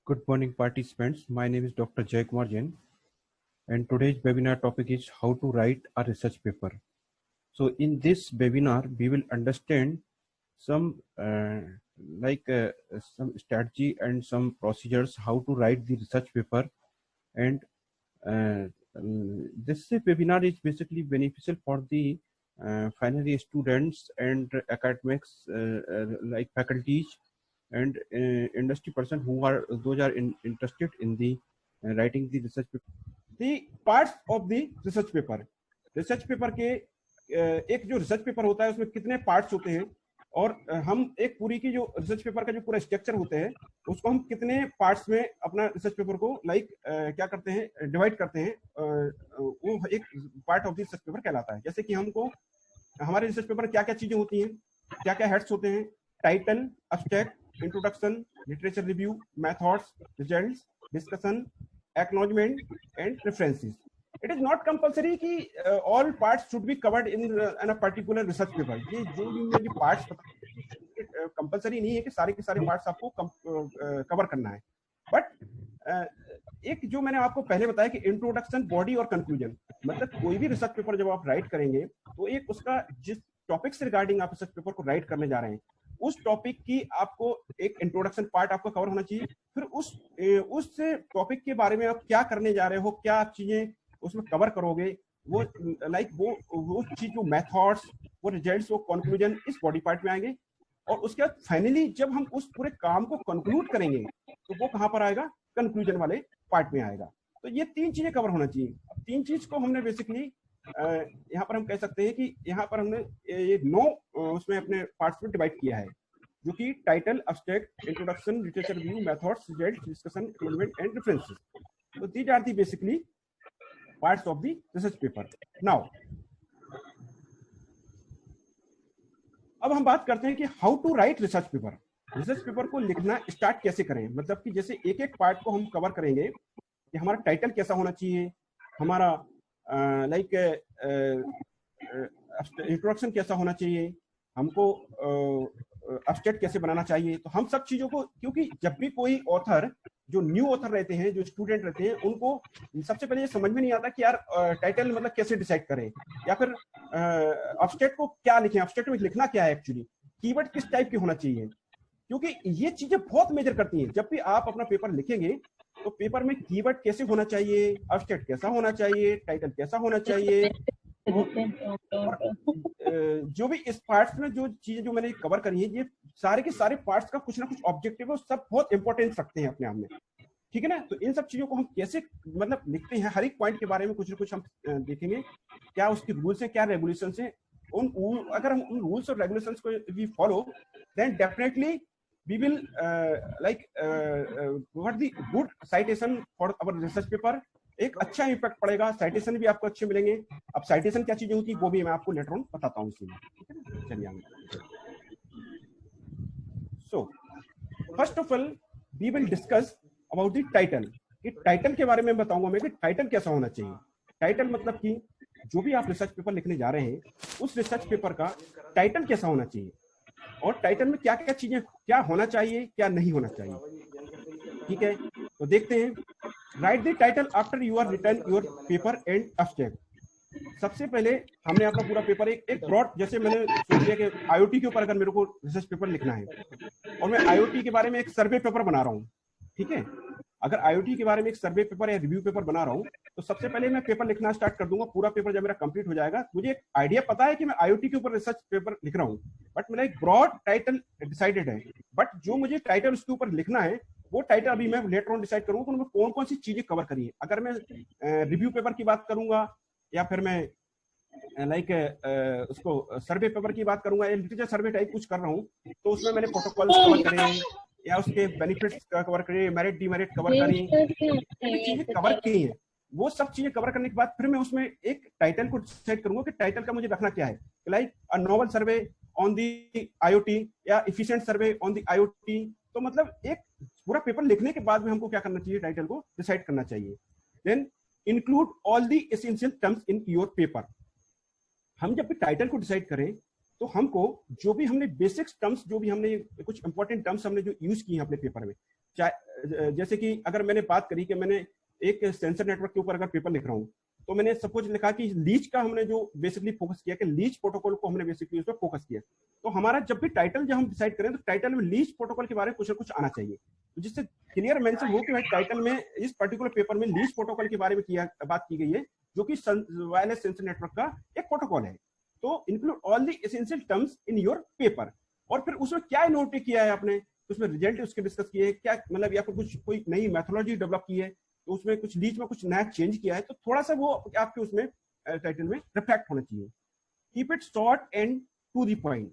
Good morning, participants. My name is Dr. Jaykumar Jain, and today's webinar topic is how to write a research paper. So, in this webinar, we will understand some some strategy and some procedures how to write the research paper. And this webinar is basically beneficial for the final year students and academics like faculties and industry person who are interested in the writing the research paper. The parts of the research paper. Research paper के एक जो research paper होता है उसमें कितने parts होते हैं और हम एक पूरी की जो रिसर्च पेपर का जो पूरा स्ट्रक्चर होते हैं उसको हम कितने पार्ट्स में अपना रिसर्च पेपर को क्या करते हैं, डिवाइड करते हैं, वो एक part of the research paper कहलाता है। जैसे कि हमको हमारे रिसर्च पेपर में क्या क्या चीजें होती हैं, क्या क्या हेड्स होते हैं: title, abstract, introduction, literature review, methods, results, discussion, acknowledgement and references. It is not compulsory कि all parts should be covered in a particular research paper. ये जो भी मैं पार्ट्स कंपल्सरी नहीं है कि सारे के सारे पार्ट्स आपको कवर करना है, बट एक जो मैंने आपको पहले बताया कि इंट्रोडक्शन, बॉडी और कंक्लूजन, मतलब कोई भी रिसर्च पेपर जब आप राइट करेंगे तो एक उसका जिस टॉपिक से रिगार्डिंग आप रिसर्च पेपर को राइट करने जा रहे हैं उस टॉपिक की आपको एक इंट्रोडक्शन पार्ट आपका कवर होना चाहिए। फिर उस टॉपिक के बारे में आप क्या करने जा रहे हो, क्या चीजें उसमें कवर करोगे, वो वो चीज, वो मेथड्स, वो रिजल्ट्स, वो कंक्लूजन इस बॉडी पार्ट में आएंगे। और उसके बाद फाइनली जब हम उस पूरे काम को कंक्लूड करेंगे तो वो कहां पर आएगा? कंक्लूजन वाले पार्ट में आएगा। तो ये तीन चीजें कवर होना चाहिए। अब तीन चीज को हमने बेसिकली यहाँ पर हम कह सकते हैं कि यहाँ पर हमने ये 9 उसमें अपने पार्ट्स में डिवाइड किया है, जो कि title, abstract, introduction, literature review, methods, results, discussion, acknowledgement and references. तो these are the basically parts of the research paper. Now, अब हम बात करते हैं कि how to write research paper. Research paper को लिखना स्टार्ट कैसे करें, मतलब कि जैसे एक एक पार्ट को हम कवर करेंगे कि हमारा टाइटल कैसा होना चाहिए, हमारा इंट्रोडक्शन कैसा होना चाहिए, हमको अब्स्ट्रैक्ट कैसे बनाना चाहिए। तो हम सब चीजों को, क्योंकि जब भी कोई ऑथर, जो न्यू ऑथर रहते हैं, जो स्टूडेंट रहते हैं, उनको सबसे पहले ये समझ में नहीं आता कि यार टाइटल मतलब कैसे डिसाइड करें, या फिर अब्स्ट्रैक्ट को क्या लिखें, अब्स्ट्रैक्ट में लिखना क्या है, एक्चुअली कीवर्ड किस टाइप के होना चाहिए, क्योंकि ये चीजें बहुत मेजर करती हैं। जब भी आप अपना पेपर लिखेंगे तो पेपर में कीवर्ड कैसे होना चाहिए, अब्स्ट्रैक्ट कैसा होना चाहिए, टाइटल कैसा होना चाहिए, जो भी इस पार्ट्स में जो चीजें जो मैंने कवर करी है, ये सारे के सारे पार्ट्स का कुछ ना कुछ ऑब्जेक्टिव है, सब बहुत इंपॉर्टेंस रखते हैं अपने आप में, ठीक है ना। तो इन सब चीजों को हम कैसे मतलब लिखते हैं, हर एक पॉइंट के बारे में कुछ ना कुछ हम देखेंगे, क्या उसकी रूल्स है, क्या रेगुलेशन है। अगर हम उन रूल्स और रेगुलेशंस को we follow, then definitely we will provide the good citation for our research paper। एक अच्छा इम्पैक्ट पड़ेगा, साइटेशन भी आपको अच्छे मिलेंगे। अब साइटेशन क्या चीजें होती है वो भी मैं आपको लेटर ऑन बताता हूँ इसलिए। चलिए, so first of all we will discuss about the title. कि टाइटल के बारे में बताऊंगा मैं कि टाइटल कैसा होना चाहिए। टाइटल मतलब कि जो भी आप रिसर्च पेपर लिखने जा रहे हैं उस रिसर्च पेपर का टाइटल कैसा होना चाहिए, और टाइटल में क्या क्या चीजें, क्या होना चाहिए, क्या नहीं होना चाहिए, ठीक है। तो देखते हैं। Write the title after you are written your paper and abstract. सबसे पहले हमने अपना पूरा पेपर एक ब्रॉड, जैसे मैंने सोच लिया कि आईओटी के ऊपर अगर मेरे को रिसर्च पेपर लिखना है और मैं आईओटी के बारे में एक सर्वे पेपर बना रहा हूँ, ठीक है। अगर आईओटी के बारे में एक सर्वे पेपर या रिव्यू पेपर बना रहा हूँ तो सबसे पहले मैं पेपर लिखना स्टार्ट कर दूंगा। पूरा पेपर जब मेरा कंप्लीट हो जाएगा, मुझे एक आइडिया पता है कि मैं आईओटी के ऊपर रिसर्च पेपर लिख रहा हूँ, बट मेरा एक ब्रॉड टाइटल डिसाइडेड है। बट जो मुझे टाइटल उसके ऊपर लिखना है वो टाइटल अभी मैं लेटर ऑन डिसाइड करूंगा तो कौन कौन सी चीजें कवर करी है। अगर मैं रिव्यू पेपर की बात करूंगा या फिर मैं उसको सर्वे पेपर की बात करूंगा या लिटरेचर सर्वे टाइप कुछ कर रहा हूँ, तो उसमें मैंने प्रोटोकॉल कवर करे या उसके बेनिफिट्स कवर करे, मेरिट डिमेरिट कवर करी, चीजें कवर की हैं। वो सब चीजें कवर करने के बाद फिर मैं उसमें एक टाइटल को डिसाइड करूंगा कि टाइटल का मुझे रखना क्या है, like a novel survey on the IoT या efficient survey on the IoT. तो मतलब एक पूरा पेपर लिखने के बाद में हमको क्या करना चाहिए, टाइटल को डिसाइड करना चाहिए। Then include all the essential terms in your paper. हम जब भी टाइटल को डिसाइड करें तो हमको जो भी हमने बेसिक्स टर्म्स, जो भी हमने कुछ इंपॉर्टेंट टर्म्स हमने जो यूज किए हैं अपने पेपर में, चाहे जैसे कि अगर मैंने बात करी कि मैंने एक सेंसर नेटवर्क के ऊपर अगर पेपर लिख रहा हूँ, तो मैंने सपोज लिखा कि लीच का हमने जो बेसिकली फोकस किया कि लीच प्रोटोकॉल को हमने बेसिकली उस पर फोकस किया, तो हमारा जब भी टाइटल जब हम डिसाइड करें तो टाइटल में लीच प्रोटोकॉल के बारे में कुछ ना कुछ आना चाहिए, तो जिससे क्लियर मेंशन हो कि भाई टाइटल में इस पर्टिकुलर पेपर में लीच प्रोटोकॉल के बारे में बात की गई है, जो कि वायरलेस सेंसर नेटवर्क का एक प्रोटोकॉल है। तो include all the essential terms in your paper, और फिर उसमें क्या नोट किया है आपने, उसमें रिजल्ट उसके डिस्कस किए क्या, मतलब या फिर कुछ कोई नई मेथोलॉजी डेवलप की है, तो उसमें कुछ लीच में कुछ नया चेंज किया है, तो थोड़ा सा वो आपके उसमें टाइटल में रिफ्लेक्ट होना चाहिए। Keep it short and to the point,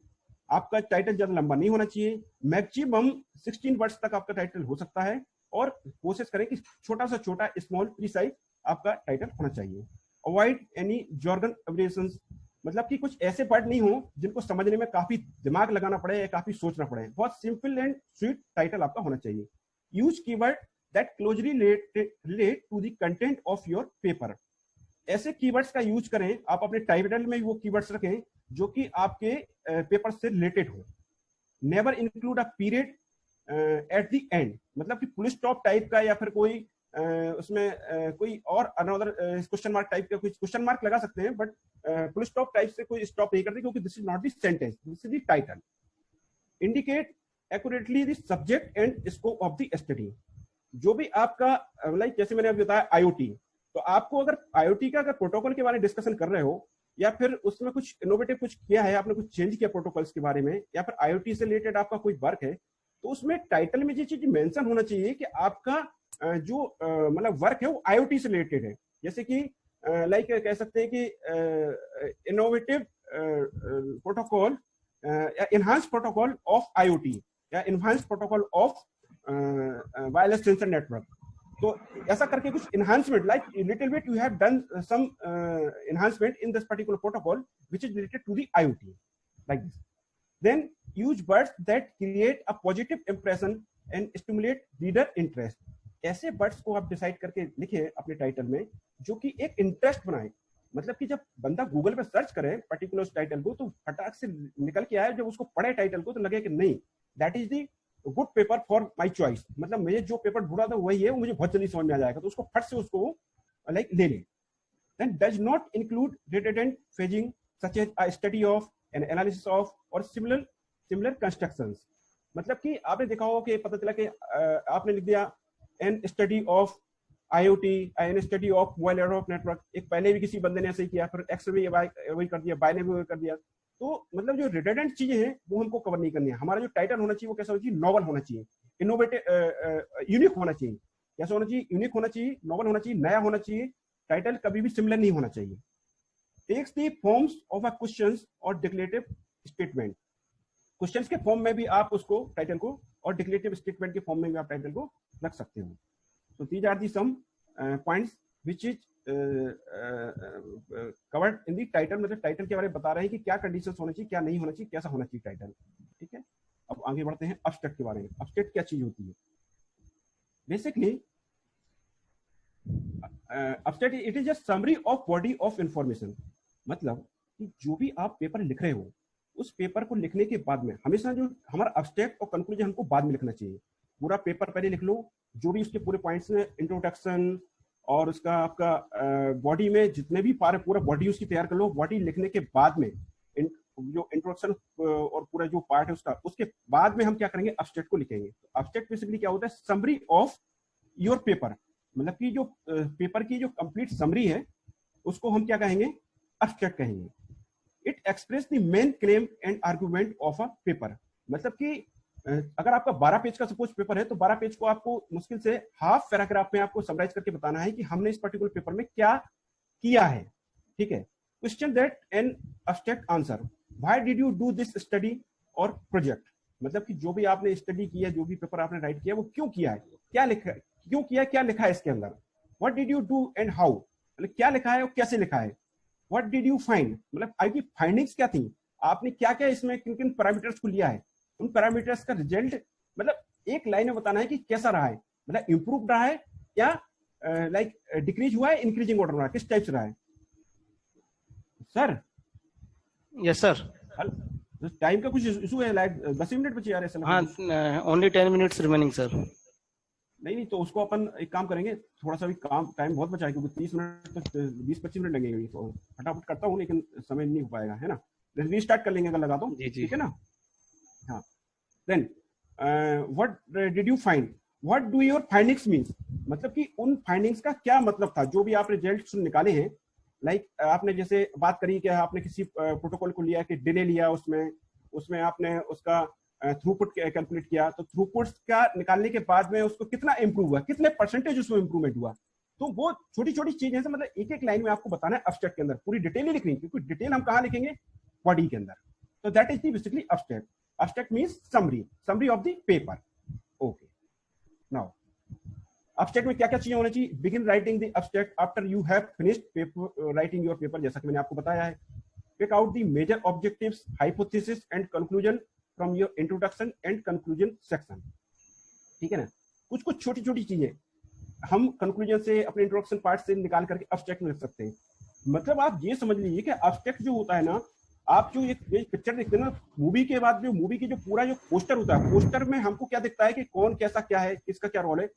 आपका टाइटल ज्यादा लंबा नहीं होना चाहिए, मैक्सिमम 16 वर्ड्स तक आपका टाइटल हो सकता है, और कोशिश करें कि छोटा सा छोटा स्मॉल प्रीसाइज आपका टाइटल होना चाहिए। अवॉइड एनी जॉर्गन एब्रिविएशंस, मतलब कि कुछ ऐसे वर्ड नहीं हो जिनको समझने में काफी दिमाग लगाना पड़े या काफी सोचना पड़े, बहुत सिंपल एंड स्वीट टाइटल आपका होना चाहिए। Use keyword that closely relate to the content of your paper, ऐसे कीवर्ड्स का यूज करें, आप अपने टाइटल में वो कीवर्ड्स रखें जो कि आपके पेपर से रिलेटेड हो। Never include a period at the end, मतलब कि फुल स्टॉप टाइप का या फिर कोई उसमें कोई और अनदर क्वेश्चन मार्क टाइप का, कुछ क्वेश्चन मार्क लगा सकते हैं, बट फुल स्टॉप टाइप से कोई स्टॉप नहीं करते, क्योंकि this is not the sentence, this is the title. Indicate accurately the subject and scope of the study, जो भी आपका लाइक जैसे मैंने अभी बताया आईओटी, तो आपको अगर आईओटी का अगर प्रोटोकॉल के बारे में डिस्कशन कर रहे हो, या फिर उसमें कुछ इनोवेटिव कुछ किया है, आपने कुछ चेंज किया प्रोटोकॉल्स के बारे में, या फिर आईओटी से रिलेटेड आपका कोई वर्क है, तो उसमें टाइटल में ये चीज मेंशन होना चाहिए कि आपका जो मतलब वर्क है वो आईओटी से रिलेटेड है। जैसे कि लाइक कह सकते हैं कि इनोवेटिव प्रोटोकॉल या इनहांस प्रोटोकॉल ऑफ आईओटी या enhance protocol of wireless sensor network, तो ऐसा करके कुछ enhancement, like a little bit you have done some enhancement in this particular protocol which is related to the IoT, like this. Then use words that create a positive impression and stimulate reader interest, ऐसे words को आप decide करके लिखे अपने title में जो कि एक इंटरेस्ट बनाए, मतलब कि जब बंदा गूगल पे सर्च करे पर्टिकुलर टाइटल को तो फटाक से निकल के आए, जब उसको पढ़े टाइटल को तो लगे कि नहीं that is the good paper for my choice, मतलब मुझे जो पेपर ढूंढा था वही है, वो मुझे बहुत जल्दी समझ में आ जाएगा, तो उसको फट से उसको लाइक ले ले। Then does not include redundant phrasing such as a study of an analysis of or similar constructions, मतलब कि आपने देखा होगा कि पता चला कि आपने लिख दिया an study of IoT, an study of mobile aircraft network, एक पहले भी किसी बंदे ने ऐसे ही किया, फिर एक्स ने वही कर दिया, बाय ने भी वही कर दिया, तो मतलब जो रिडंडेंट चीजें हैं वो हमको कवर नहीं करनी है। हमारा जो टाइटल होना चाहिए वो कैसा होना चाहिए, नॉवल होना चाहिए, इनोवेटिव यूनिक होना चाहिए। कैसा होना चाहिए, यूनिक होना चाहिए, नॉवल होना चाहिए, नया होना चाहिए, टाइटल कभी भी सिमिलर नहीं होना चाहिए। Takes the forms of a questions or declarative statement, questions के फॉर्म में भी आप उसको टाइटल को और डिक्लेरेटिव स्टेटमेंट के फॉर्म में भी आप टाइटल को रख सकते हो। तो these are the some points which is covered in the title, मतलब टाइटल के बारे में बता रहे हैं कि क्या कंडीशंस होना चाहिए, क्या नहीं होना चाहिए, कैसा होना चाहिए टाइटल, ठीक है। अब आगे बढ़ते हैं एब्स्ट्रैक्ट के बारे में। एब्स्ट्रैक्ट क्या चीज होती है, basically abstract it is a summary of body of information, मतलब कि जो भी आप पेपर लिख रहे हो उस पेपर को लिखने के बाद में हमेशा जो हमारा एब्स्ट्रैक्ट और कंक्लूजन हमको बाद में लिखना चाहिए। पूरा पेपर पहले लिख लो, जो भी उसके पूरे पॉइंट्स हैं, इंट्रोडक्शन और उसका आपका बॉडी में जितने भी पार्ट, पूरा बॉडी उसकी तैयार कर लो। बॉडी लिखने के बाद में जो इंट्रोडक्शन और पूरा जो पार्ट है उसका, उसके बाद में हम क्या करेंगे, एब्स्ट्रैक्ट को लिखेंगे। तो एब्स्ट्रैक्ट बेसिकली क्या होता है, समरी ऑफ योर पेपर, मतलब कि जो पेपर की जो कंप्लीट समरी है उसको हम क्या कहेंगे, एब्स्ट्रैक्ट कहेंगे। It express the main claim and argument of a paper, मतलब कि अगर आपका 12 पेज का सपोज पेपर है तो 12 पेज को आपको मुश्किल से हाफ पैराग्राफ में आपको समराइज करके बताना है कि हमने इस पर्टिकुलर पेपर में क्या किया है, ठीक है। Question that an abstract answer, why did you do this study और प्रोजेक्ट, मतलब कि जो भी आपने स्टडी किया, जो भी पेपर आपने राइट किया वो क्यों किया है, क्या लिखा, क्यों किया, क्या लिखा है इसके अंदर। What did you do and how, मतलब क्या लिखा है और कैसे लिखा है। व्हाट डिड यू फाइंड, मतलब आपकी फाइंडिंग्स क्या थी, आपने क्या क्या इसमें किन किन पैरामीटर्स को लिया है, उन पैरामीटर्स का रिजल्ट, मतलब एक लाइन में बताना है कि कैसा रहा है, मतलब इंप्रूव रहा है या लाइक डिक्रीज हुआ है, इंक्रीजिंग ऑर्डर रहा है, किस टाइप से रहा है। सर यस सर, टाइम का कुछ इशू है, लाइक 10 मिनट बचे यार ऐसा। हाँ, ओनली 10 minutes रिमेनिंग सर। नहीं नहीं, तो उसको अपन एक काम करेंगे, थोड़ा सा भी काम टाइम बहुत बचा है क्योंकि 30 मिनट तो 20-25 मिनट लगेंगे, तो फटाफट करता हूँ लेकिन समय नहीं हो पाएगा, है ना। रीस्टार्ट कर लेंगे अगर लगा तो, जी जी ठीक है ना। हाँ, then what did you find, what do your findings mean, मतलब कि उन फाइंडिंग्स का क्या मतलब था, जो भी आप रिजल्ट निकाले हैं। लाइक आपने जैसे बात करी कि आपने किसी प्रोटोकॉल को लिया कि डिले लिया, उसमें उसमें आपने उसका थ्रूपुट कैलकुलेट किया, तो थ्रूपुट का निकालने के बाद में उसको कितना इंप्रूव हुआ, कितने परसेंटेज उसमें इंप्रूवमेंट हुआ। तो वो छोटी छोटी चीजें, मतलब एक एक लाइन में आपको बताना है एब्स्ट्रैक्ट के अंदर, पूरी डिटेल ही लिखनी है, क्योंकि डिटेल हम कहाँ लिखेंगे, बॉडी के अंदर। तो that is the basically abstract. Abstract means summary of the paper. Okay, now abstract में क्या क्या चीजें होनी चाहिए। Begin writing the abstract after you have finished paper writing your paper, जैसा कि मैंने आपको बताया है। Pick out the major objectives, hypothesis and conclusion from your introduction and conclusion section, ठीक है ना। कुछ कुछ छोटी छोटी चीजें हम कंक्लूजन से, अपने इंट्रोडक्शन पार्ट से निकाल करके एब्स्ट्रैक्ट में लिख सकते हैं। मतलब आप ये समझ लीजिए कि एब्स्ट्रैक्ट जो होता है ना, आप जो एक पिक्चर देखते हैं ना मूवी के बाद, जो मूवी की जो पूरा जो पोस्टर होता है, पोस्टर में हमको क्या दिखता है कि कौन कैसा क्या है, किसका क्या रोल है।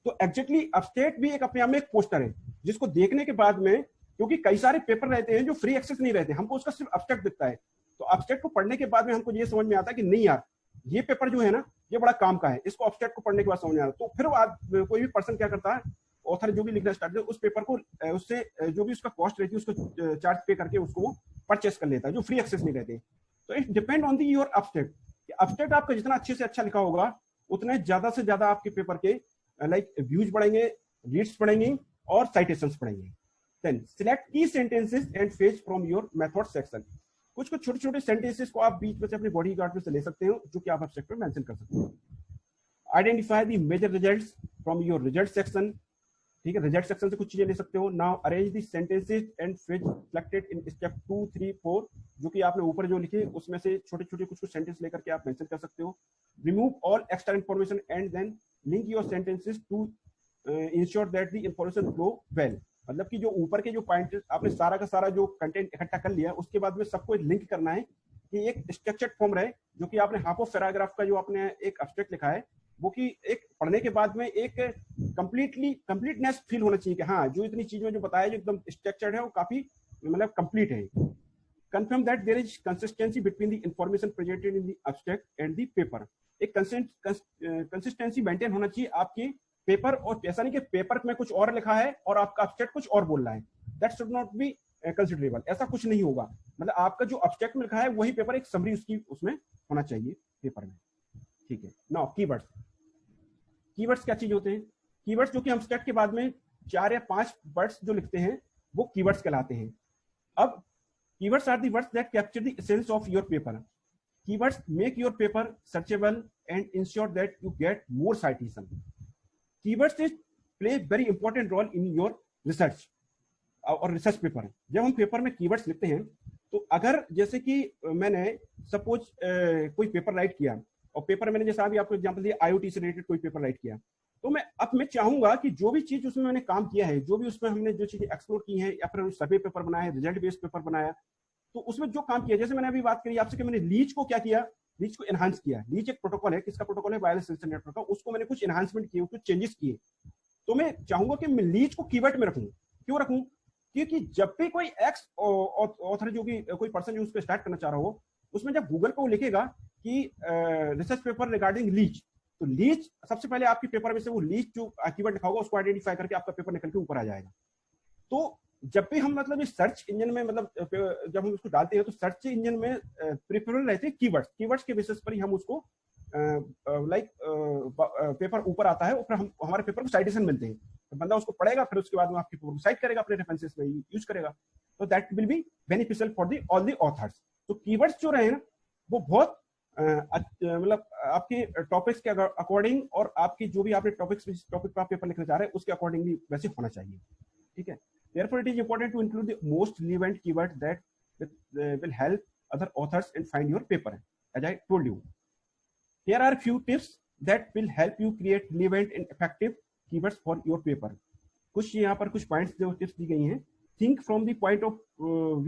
तो एग्जैक्टली एब्स्ट्रैक्ट भी एक अपने आप में एक पोस्टर है, जिसको देखने के बाद में, क्योंकि कई सारे पेपर रहते हैं जो फ्री एक्सेस नहीं रहते, हमको उसका सिर्फ एब्स्ट्रैक्ट दिखता है। तो एब्स्ट्रैक्ट को पढ़ने के बाद में हमको ये समझ में आता है कि नहीं यार, ये पेपर जो है ना ये बड़ा काम का है, इसको एब्स्ट्रैक्ट को पढ़ने के बाद समझ में आता है। तो फिर कोई भी पर्सन क्या करता है, ऑथर जो भी लिखना स्टार्ट करता है, उस पेपर को उससे जो भी उसका कॉस्ट रहती है उसको चार्ज पे करके उसको परचेस कर लेता है, जो फ्री एक्सेस नहीं रहते। तो it depend on the your abstract. Abstract आपका जितना अच्छे से अच्छा लिखा होगा, उतने ज्यादा से ज्यादा आपके पेपर के लाइक व्यूज बढ़ेंगे, रीड्स बढ़ेंगे और साइटेशंस बढ़ेंगे। देन सिलेक्ट की sentences and phrase from your method section. कुछ कुछ छोटे छोटे सेंटेंसेस को आप बीच में से अपने बॉडी गार्ड में से ले सकते हो, जो कि आप एब्स्ट्रैक्ट में मेंशन कर सकते हो। Identify the major results from your result section, ठीक है, रिजल्ट सेक्शन से कुछ चीजें ले सकते हो। Now arrange the sentences and phrase selected in step 2, 3, 4, जो कि आपने ऊपर जो लिखे उसमें से छोटे छोटे कुछ कुछ सेंटेंस लेकर के आप मेंशन कर सकते हो। Remove all extra information and then link your sentences to ensure that the information flow well. मतलब कि जो ऊपर के जो पॉइंट आपने सारा का सारा जो कंटेंट इकट्ठा कर लिया, उसके बाद में सबको लिंक करना है कि एक स्ट्रक्चर्ड फॉर्म रहे, जो कि आपने हाफ ऑफ पैराग्राफ का जो आपने एक एब्स्ट्रैक्ट लिखा है, वो कि एक पढ़ने के बाद में एक कंप्लीटनेस फील होना चाहिए कि हाँ, जो इतनी चीजों जो बताया जो एकदम स्ट्रक्चर्ड है, वो काफी मतलब कंप्लीट है। Confirm that there is consistency between the information presented in the abstract and the paper. एक कंसिस्टेंसी मेंटेन होना चाहिए आपके पेपर, और ऐसा नहीं कि पेपर में कुछ और लिखा है और आपका एब्स्ट्रैक्ट कुछ और बोल रहा है। That should not be considerable, ऐसा कुछ नहीं होगा। मतलब आपका जो एब्स्ट्रैक्ट में लिखा है वही पेपर एक समरी उसकी उसमें होना चाहिए पेपर में, ठीक है। Now keywords. कीवर्ड्स क्या चीज होते हैं? कीवर्ड्स जो कि हम एब्स्ट्रैक्ट के बाद में 4 या 5 वर्ड्स जो लिखते हैं वो कीवर्ड्स कहलाते हैं। अब keywords are the words that capture the essence of your paper. Keywords make your paper searchable and ensure that you get more citation. Keywords play very important role in your research और research paper. जब हम paper में keywords लिखते हैं, तो अगर जैसे कि मैंने सपोज कोई पेपर राइट किया, और पेपर मैंने जैसा अभी आपको एग्जांपल दिया IoT से रिलेटेड कोई पेपर राइट किया, तो मैं चाहूंगा कि जो भी चीज उसमें मैंने काम किया है, जो भी उसमें हमने जो चीजें एक्सप्लोर की है, या फिर सर्वे पेपर बनाया है, रिजल्ट बेस्ड पेपर बनाया, तो उसमें जो काम किया, जैसे मैंने अभी बात करी आपसे कि मैंने लीच को क्या किया, लीच को एनहांस किया। लीच एक प्रोटोकॉल है, किसका प्रोटोकॉल है? वायरलेस सेंसर नेटवर्क का। उसको मैंने कुछ एनहांसमेंट किए, कुछ चेंजेस किए। तो मैं चाहूंगा कि मैं लीच को कीवर्ड में रखूं। क्यों रखूं? क्योंकि जब भी कोई एक्स ऑथर जो कि कोई पर्सन जो उसको स्टार्ट करना चाह रहा हो, उसमें जब गूगल पे वो लिखेगा कि रिसर्च पेपर रिगार्डिंग लीच, तो लीच सबसे पहले आपके पेपर में से वो लीच जो कीवर्ड लिखा होगा उसको आइडेंटिफाई करके आपका पेपर निकल के ऊपर आ जाएगा। तो जब भी हम मतलब इस सर्च इंजन में मतलब जब हम उसको डालते हैं, तो सर्च इंजन में प्रेफरेबल रहते हैं कीवर्ड्स। कीवर्ड्स के बेसिस पर ही हम उसको लाइक पेपर ऊपर आता है, और फिर हम हमारे पेपर को साइटेशन मिलते हैं, तो बंदा उसको पढ़ेगा, फिर उसके बाद में आपके पेपर को साइट करेगा, अपने रेफरेंसेस में यूज करेगा। तो that will be beneficial for the all the author's. तो कीवर्ड्स जो रहे ना, वो बहुत मतलब आपके टॉपिक्स के अकॉर्डिंग, और आपकी जो भी आपने टॉपिक पर आप पेपर लिखना चाह रहे हैं उसके अकॉर्डिंगली वैसे होना चाहिए, ठीक है। Therefore, it is important to include the most relevant keyword that will help other authors and find your paper. As I told you, here are few tips that will help you create relevant and effective keywords for your paper. कुछ यहाँ पर कुछ points जो tips दी गई हैं। Think from the point of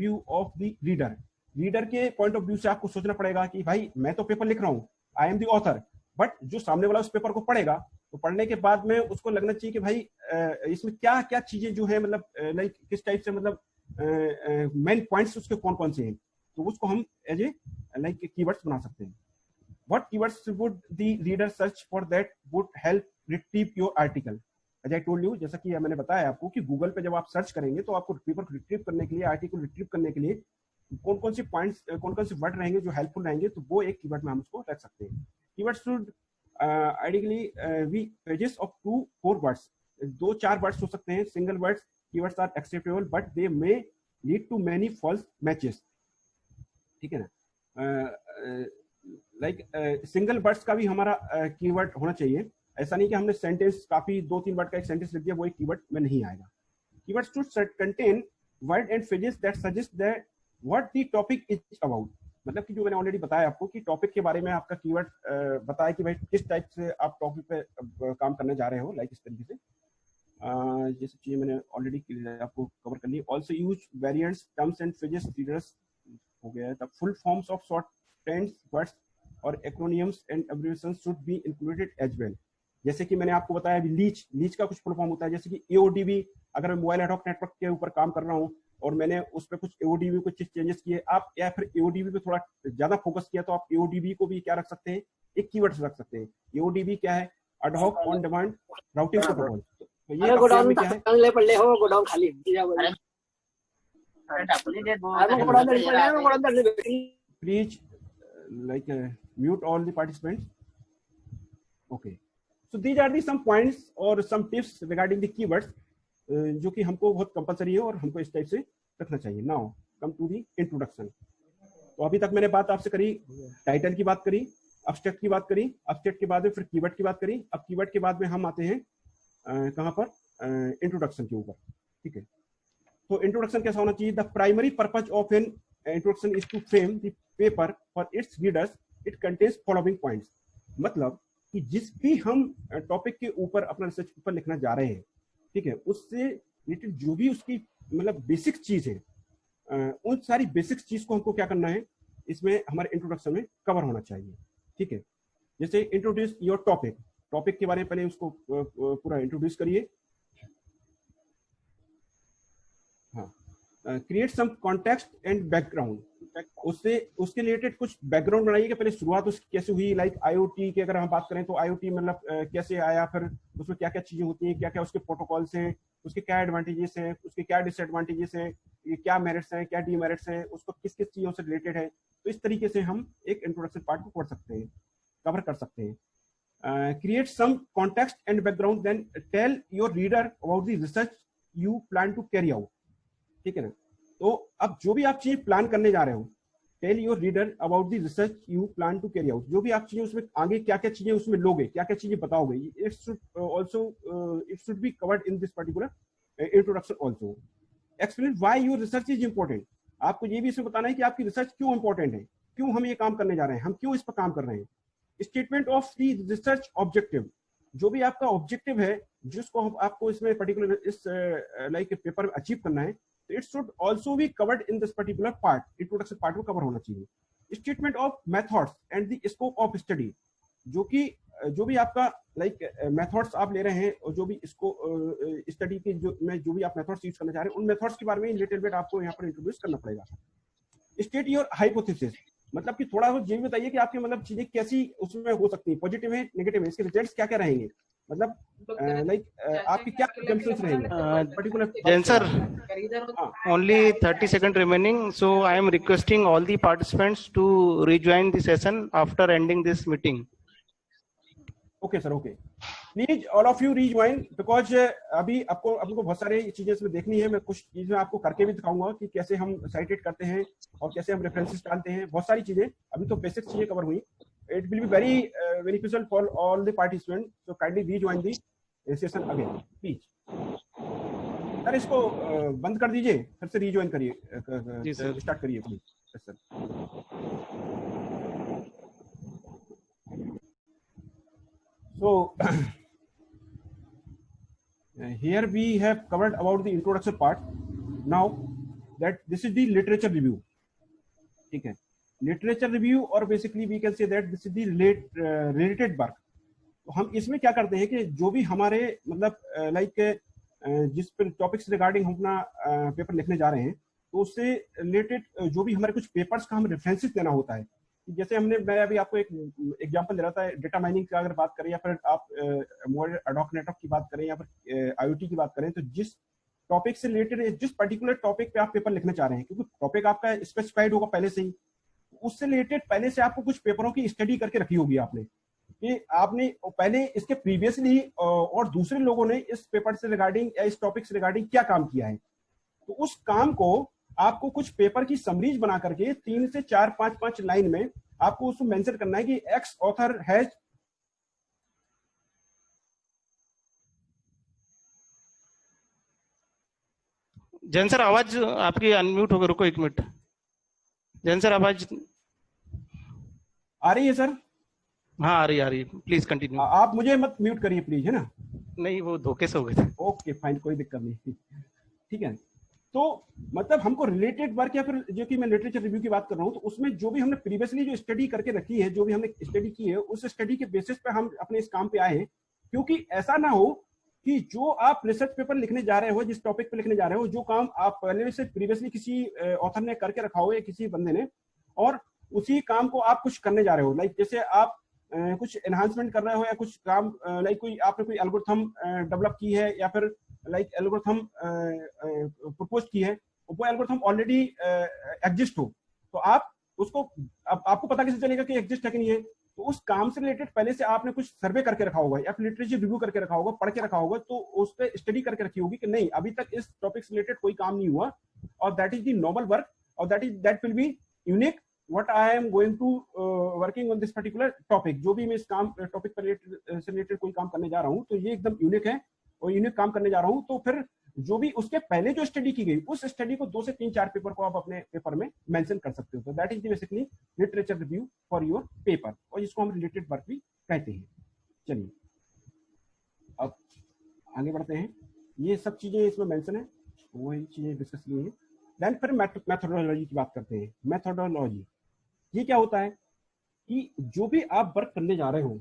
view of the reader. Reader के point of view से आपको सोचना पड़ेगा कि भाई मैं तो पेपर लिख रहा हूँ, I am the author, but जो सामने वाला उस पेपर को पढ़ेगा, तो पढ़ने के बाद में उसको लगना चाहिए कि भाई इसमें क्या क्या चीजें जो है मतलब लाइक किस टाइप से मतलब मेन पॉइंट्स उसके कौन कौन से हैं, तो उसको हम एज ए लाइक कीवर्ड्स बना सकते हैं. What keywords would the reader search for that would help retrieve your article? As I told you, जैसा कि मैंने बताया आपको कि गूगल पे जब आप सर्च करेंगे तो आपको पेपर को रिट्रीव करने के लिए, आर्टिकल रिट्रीव करने के लिए कौन कौन से पॉइंट्स, कौन कौन से वर्ड रहेंगे जो हेल्पफुल रहेंगे, तो वो एक कीवर्ड में हम उसको रख सकते हैं. Keyword should ideally be pages of 2-4 words. 2-4 words हो सकते हैं, single words. Keywords are acceptable but they may lead to many false matches. ठीक है ना. लाइक सिंगल वर्ड्स का भी हमारा कीवर्ड होना चाहिए. ऐसा नहीं कि हमने सेंटेंस काफी 2-3 वर्ड का एक सेंटेंस लिख दिया, वो एक कीवर्ड में नहीं आएगा. Keywords should contain word and phrases that suggest that what the topic is about. मतलब कि जो मैंने ऑलरेडी बताया आपको कि टॉपिक के बारे में आपका कीवर्ड बताया कि भाई किस टाइप से आप टॉपिक पे काम करने जा रहे हो, लाइक इस तरीके से. ये सब चीजें मैंने ऑलरेडी आपको कवर कर ली. Also use variants, terms and phrases, readers हो गया. The full forms of short tense words और acronyms and abbreviations should be included as well. जैसे कि मैंने आपको बताया अभी लीच का कुछ फुल फॉर्म होता है, जैसे कि एओडीबी. अगर मैं मोबाइल एडहॉक नेटवर्क के ऊपर काम कर रहा हूँ और मैंने उस पर कुछ एओडीबी कुछ चेंजेस किए, आप या फिर एओडीबी पे थोड़ा ज्यादा फोकस किया, तो आप एओडीबी को भी क्या रख सकते हैं, एक कीवर्ड रख सकते हैं. एओडीबी क्या है? Ad hoc on demand routing protocol. तो ये गोडाउन क्या है? ले पड़ले हो, गोडाउन खाली please like mute all the participants. Okay, so these are the some points or some tips regarding the keywords जो कि हमको बहुत कंपलसरी है और हमको इस टाइप से रखना चाहिए. Now come to the introduction. तो अभी तक मैंने बात आपसे करी, टाइटल की बात करी, अब्स्ट्रैक्ट की बात करी, अब्स्ट्रैक्ट के बाद में फिर कीवर्ड की बात करी. अब कीवर्ड के बाद में हम आते हैं कहाँ पर? इंट्रोडक्शन के ऊपर. ठीक है, तो इंट्रोडक्शन कैसा होना चाहिए? The primary purpose of an introduction is to frame the paper for its readers. It contains following points. मतलब कि जिस भी हम टॉपिक के ऊपर अपना रिसर्च पेपर लिखना जा रहे हैं, ठीक है, उससे रिलेटेड जो भी उसकी मतलब बेसिक चीज है, उन सारी बेसिक चीज को हमको क्या करना है, इसमें हमारे इंट्रोडक्शन में कवर होना चाहिए. ठीक है, जैसे इंट्रोड्यूस योर टॉपिक. टॉपिक के बारे में पहले उसको पूरा इंट्रोड्यूस करिए. हाँ, create some context and background. उससे उसके रिलेटेड कुछ बैकग्राउंड बनाइए कि पहले शुरुआत उसकी कैसे हुई. लाइक आईओटी की अगर हम बात करें तो आईओटी मतलब कैसे आया, फिर उसमें क्या क्या चीजें होती हैं, क्या क्या उसके प्रोटोकॉल्स हैं, उसके क्या एडवांटेजेस हैं, उसके क्या डिसएडवांटेजेस हैं, ये क्या मेरिट्स हैं, क्या डीमेरिट्स हैं, उसको किस किस चीजों से रिलेटेड है. तो इस तरीके से हम एक इंट्रोडक्शन पार्ट को पढ़ सकते हैं, कवर कर सकते हैं. Create some context and background, then tell your reader about the research you plan to carry out. ठीक है ना. तो अब जो भी आप चीज प्लान करने जा रहे हो, tell your reader about the research you plan to carry out. जो भी आप चीजें उसमें आगे क्या क्या चीजें उसमें लोगे, क्या क्या चीजें बताओगे, it should also it should be covered in this particular introduction also. Explain why your research is important. आपको ये भी इसमें बताना है कि आपकी रिसर्च क्यों इंपॉर्टेंट है, क्यों हम ये काम करने जा रहे हैं, हम क्यों इस पर काम कर रहे हैं. Statement of the research objective. जो भी आपका ऑब्जेक्टिव है जिसको आपको इसमें पर्टिकुलर इस लाइक पेपर में अचीव करना है, it should also be covered in this particular part. Introduction part को कवर होना चाहिए. Statement of methods and the scope of study. जो कि जो भी आपका लाइक मेथड्स आप ले रहे हैं और जो भी इसको स्टडी की जो भी आप मेथड्स यूज करना चाह रहे हैं, उन मेथड्स के बारे में लिटिल बिट आपको यहाँ पर इंट्रोड्यूस करना पड़ेगा. State your hypothesis. मतलब कि थोड़ा बहुत ये बताइए कि आपकी मतलब चीजें कैसी उसमें हो सकती है, पॉजिटिव है, नेगेटिव है, इसके रिजल्ट्स क्या क्या रहेंगे, मतलब लाइक आपकी क्या जंक्शंस रहेंगे particular. Then sir, only 30 seconds remaining, so I am requesting all the participants to rejoin the session after ending this meeting. Okay sir, okay. Please all of you rejoin, because अभी आपको बहुत सारे चीजें इसमें देखनी है. मैं कुछ चीजें आपको करके भी दिखाऊंगा कि कैसे हम साइटेड करते हैं और कैसे हम रेफरेंसेस डालते हैं. बहुत सारी चीजें अभी तो बेसिक चीजें कवर हुई. It will be very beneficial for all the participant, so kindly rejoin the session again please. Sir इसको बंद कर दीजिए, फिर से रीजॉइन करिए, स्टार्ट करिए please. Sir so here we have covered about the introduction part. Now that this is the literature review. ठीक है, literature review, or basically we can say that this is the related work. तो हम इसमें क्या करते हैं कि जो भी हमारे मतलब लाइक जिस पर टॉपिक से रिगार्डिंग हम अपना पेपर लिखने जा रहे हैं, तो उससे रिलेटेड जो भी हमारे कुछ पेपर्स का हम रेफरेंसेस देना होता है। जैसे मैं अभी आपको एक एग्जांपल दे रहा था, डेटा माइनिंग का अगर बात करें, या फिर आप मॉडर्न एडॉक नेटवर्क की बात करें, या फिर IoT की बात करें, तो जिस टॉपिक से रिलेटेड, जिस पर्टिकुलर टॉपिक पे आप पेपर लिखना चाह रहे हैं, क्योंकि टॉपिक आपका स्पेसिफाइड होगा पहले से ही, उससे रिलेटेड पहले से आपको कुछ पेपरों की स्टडी करके रखी होगी आपने, कि आपने पहले इसके प्रीवियसली और दूसरे लोगों ने इस पेपर से रिगार्डिंग या इस टॉपिक से रिगार्डिंग क्या काम किया है। तो उस काम को आपको कुछ पेपर की समरीज बना करके 3 से 4, 5 लाइन में आपको उसको मेंशन करना है कि x author has. Jain sir आवाज आपकी अनम्यूट हो गई, रुको 1 मिनट। जैन सर आवाज आ रही है सर? हाँ आ रही है, प्लीज कंटिन्यू। आप मुझे मत म्यूट करिए प्लीज, है ना? नहीं, वो धोखे से हो गए थे। ओके फाइन, कोई दिक्कत नहीं, ठीक है। तो मतलब हमको रिलेटेड वर्क, या फिर जो कि मैं लिटरेचर रिव्यू की बात कर रहा हूँ, तो उसमें जो भी हमने प्रीवियसली जो स्टडी करके रखी है, जो भी हमने स्टडी की है, उस स्टडी के बेसिस पे हम अपने इस काम पे आए हैं। क्योंकि ऐसा ना हो कि जो आप रिसर्च पेपर लिखने जा रहे हो, जिस टॉपिक पे लिखने जा रहे हो, जो काम आप पहले से प्रीवियसली किसी ऑथर ने करके रखा हो या किसी बंदे ने, और उसी काम को आप कुछ करने जा रहे हो। लाइक जैसे आप कुछ एनहांसमेंट कर रहे हो, या कुछ काम लाइक कोई आपने कोई एल्गोरिथम डेवलप की है, या फिर लाइक एल्गोरिथम प्रपोज की है, वो एल्गोरिथम ऑलरेडी एग्जिस्ट हो, तो आप उसको, आपको पता कैसे चलेगा कि एग्जिस्ट है कि नहीं है? तो उस काम से रिलेटेड पहले से आपने कुछ सर्वे करके रखा होगा, या फिर लिटरेचर रिव्यू करके रखा होगा, पढ़ के रखा होगा, तो उस पर स्टडी करके रखी होगी कि नहीं, अभी तक इस टॉपिक से रिलेटेड कोई काम नहीं हुआ, और that is the normal work, और that will be unique what I am going to working on this particular topic। जो भी मैं इस काम टॉपिक पर से रिलेटेड कोई काम करने जा रहा हूँ, तो ये एकदम यूनिक है और यूनिक काम करने जा रहा हूँ। तो फिर जो भी उसके पहले जो स्टडी की गई, उस स्टडी को 2 से 3, 4 पेपर को आप अपने पेपर में मेंशन कर सकते हो। तो that is basically literature review for your paper, और जिसको हम रिलेटेड वर्क भी कहते हैं। चलिए अब आगे बढ़ते हैं। ये सब चीजें इसमें मेंशन है, वही चीजें डिस्कस की हैं। देन फिर मेथोडोलॉजी की बात करते हैं। मेथोडोलॉजी ये क्या होता है कि जो भी आप वर्क करने जा रहे हो,